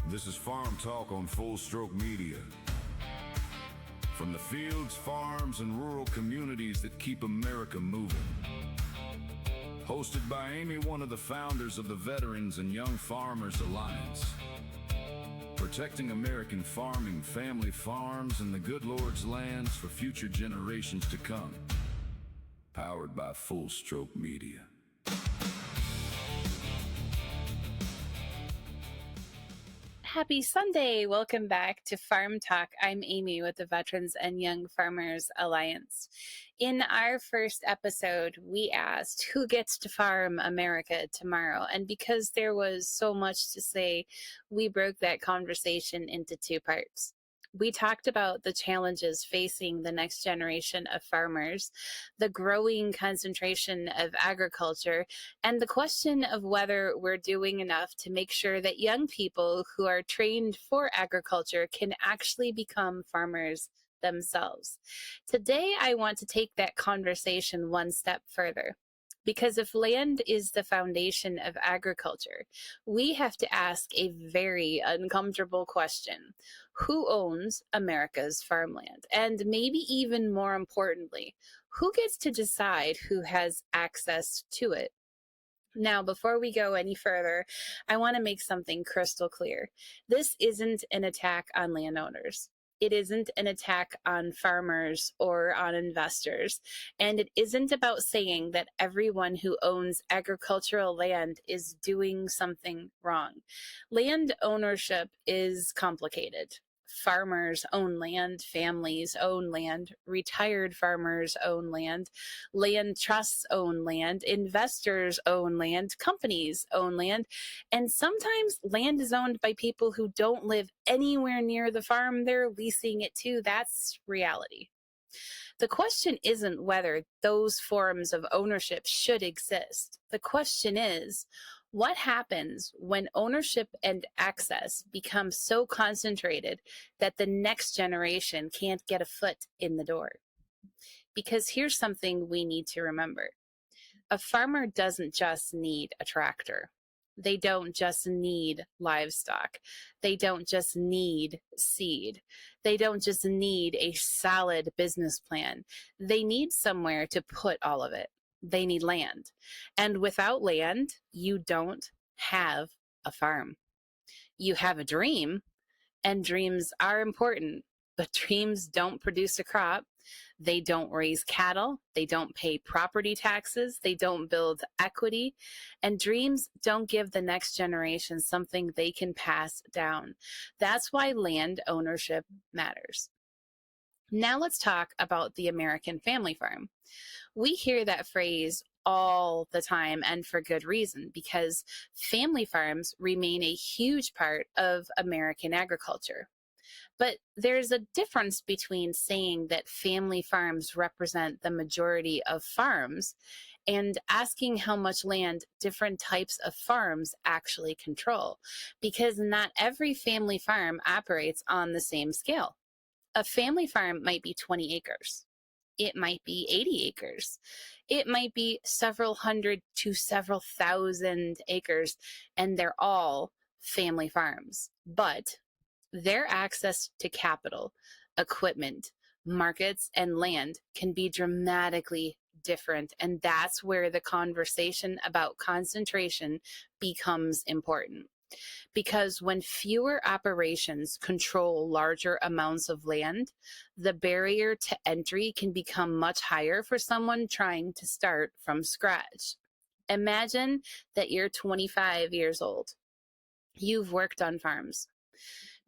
This is Farm Talk on Full Stroke Media. From the fields, farms, and rural communities that keep America moving. Hosted by Amy, one of the founders of the Veterans and Young Farmers Alliance. Protecting American farming, family farms, and the good Lord's lands for future generations to come. Powered by Full Stroke Media. Happy Sunday. Welcome back to Farm Talk. I'm Amy with the Veterans and Young Farmers Alliance. In our first episode, we asked who gets to farm America tomorrow? And because there was so much to say, we broke that conversation into two parts. We talked about the challenges facing the next generation of farmers, the growing concentration of agriculture, and the question of whether we're doing enough to make sure that young people who are trained for agriculture can actually become farmers themselves. Today, I want to take that conversation one step further. Because if land is the foundation of agriculture, we have to ask a very uncomfortable question. Who owns America's farmland? And maybe even more importantly, who gets to decide who has access to it? Now, before we go any further, I want to make something crystal clear. This isn't an attack on landowners. It isn't an attack on farmers or on investors, and it isn't about saying that everyone who owns agricultural land is doing something wrong. Land ownership is complicated. Farmers own land, families own land, retired farmers own land, land trusts own land, investors own land, companies own land, and sometimes land is owned by people who don't live anywhere near the farm they're leasing it to. That's reality. The question isn't whether those forms of ownership should exist. The question is, what happens when ownership and access become so concentrated that the next generation can't get a foot in the door? Because here's something we need to remember. A farmer doesn't just need a tractor. They don't just need livestock. They don't just need seed. They don't just need a solid business plan. They need somewhere to put all of it. They need land. And without land, you don't have a farm. You have a dream, and dreams are important, but dreams don't produce a crop. They don't raise cattle. They don't pay property taxes. They don't build equity. And dreams don't give the next generation something they can pass down. That's why land ownership matters. Now let's talk about the American family farm. We hear that phrase all the time, and for good reason, because family farms remain a huge part of American agriculture. But there's a difference between saying that family farms represent the majority of farms and asking how much land different types of farms actually control, because not every family farm operates on the same scale. A family farm might be 20 acres. It might be 80 acres. It might be several hundred to several thousand acres, and they're all family farms. But their access to capital, equipment, markets, and land can be dramatically different, and that's where the conversation about concentration becomes important. Because when fewer operations control larger amounts of land, the barrier to entry can become much higher for someone trying to start from scratch. Imagine that you're 25 years old. You've worked on farms.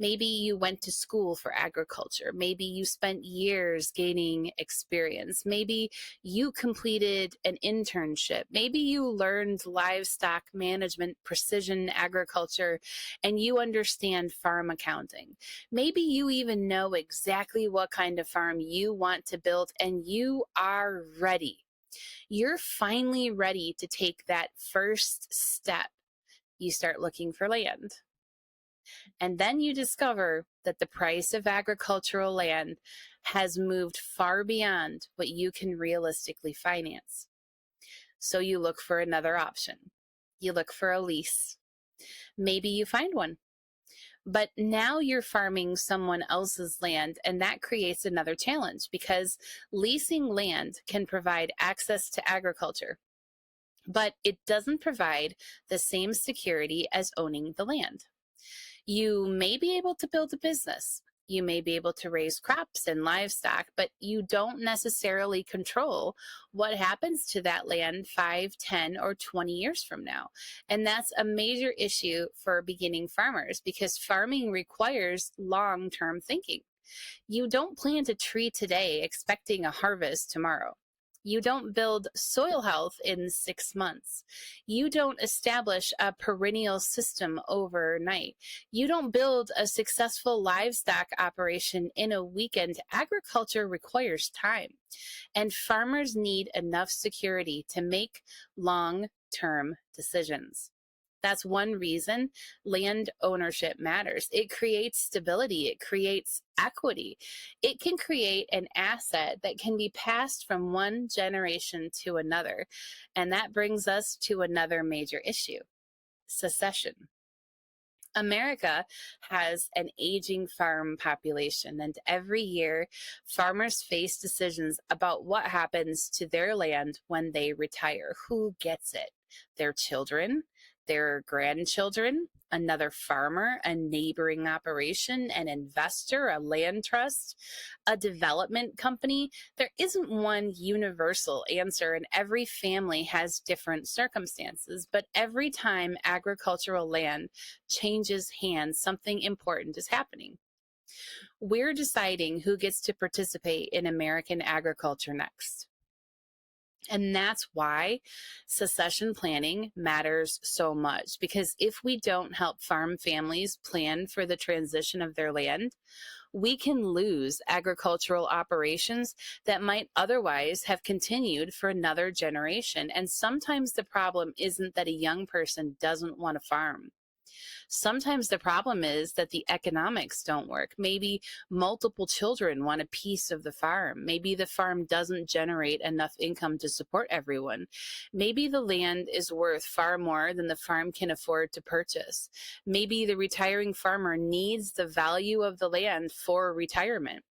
Maybe you went to school for agriculture. Maybe you spent years gaining experience. Maybe you completed an internship. Maybe you learned livestock management, precision agriculture, and you understand farm accounting. Maybe you even know exactly what kind of farm you want to build, and you are ready. You're finally ready to take that first step. You start looking for land. And then you discover that the price of agricultural land has moved far beyond what you can realistically finance. So you look for another option. You look for a lease. Maybe you find one. But now you're farming someone else's land, and that creates another challenge because leasing land can provide access to agriculture, but it doesn't provide the same security as owning the land. You may be able to build a business. You may be able to raise crops and livestock, but you don't necessarily control what happens to that land 5, 10, or 20 years from now. And that's a major issue for beginning farmers because farming requires long-term thinking. You don't plant a tree today expecting a harvest tomorrow. You don't build soil health in 6 months. You don't establish a perennial system overnight. You don't build a successful livestock operation in a weekend. Agriculture requires time, and farmers need enough security to make long-term decisions. That's one reason land ownership matters. It creates stability. It creates equity. It can create an asset that can be passed from one generation to another. And that brings us to another major issue: succession. America has an aging farm population, and every year farmers face decisions about what happens to their land when they retire. Who gets it? Their children, their grandchildren, another farmer, a neighboring operation, an investor, a land trust, a development company. There isn't one universal answer, and every family has different circumstances. But every time agricultural land changes hands, something important is happening. We're deciding who gets to participate in American agriculture next. And that's why succession planning matters so much, because if we don't help farm families plan for the transition of their land, we can lose agricultural operations that might otherwise have continued for another generation. And sometimes the problem isn't that a young person doesn't want to farm. Sometimes the problem is that the economics don't work. Maybe multiple children want a piece of the farm. Maybe the farm doesn't generate enough income to support everyone. Maybe the land is worth far more than the farm can afford to purchase. Maybe the retiring farmer needs the value of the land for retirement.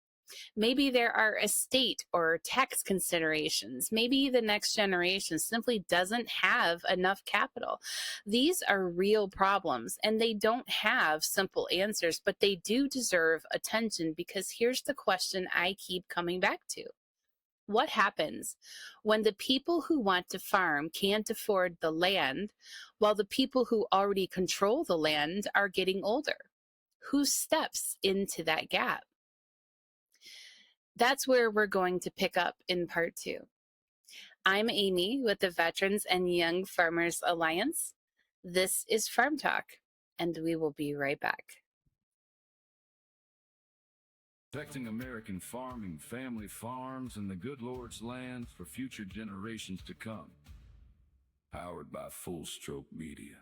Maybe there are estate or tax considerations. Maybe the next generation simply doesn't have enough capital. These are real problems, and they don't have simple answers, but they do deserve attention, because here's the question I keep coming back to. What happens when the people who want to farm can't afford the land, while the people who already control the land are getting older? Who steps into that gap? That's where we're going to pick up in part 2. I'm Amy with the Veterans and Young Farmers Alliance. This is Farm Talk, and we will be right back. Protecting American farming, family farms, and the good Lord's land for future generations to come. Powered by Full Stroke Media.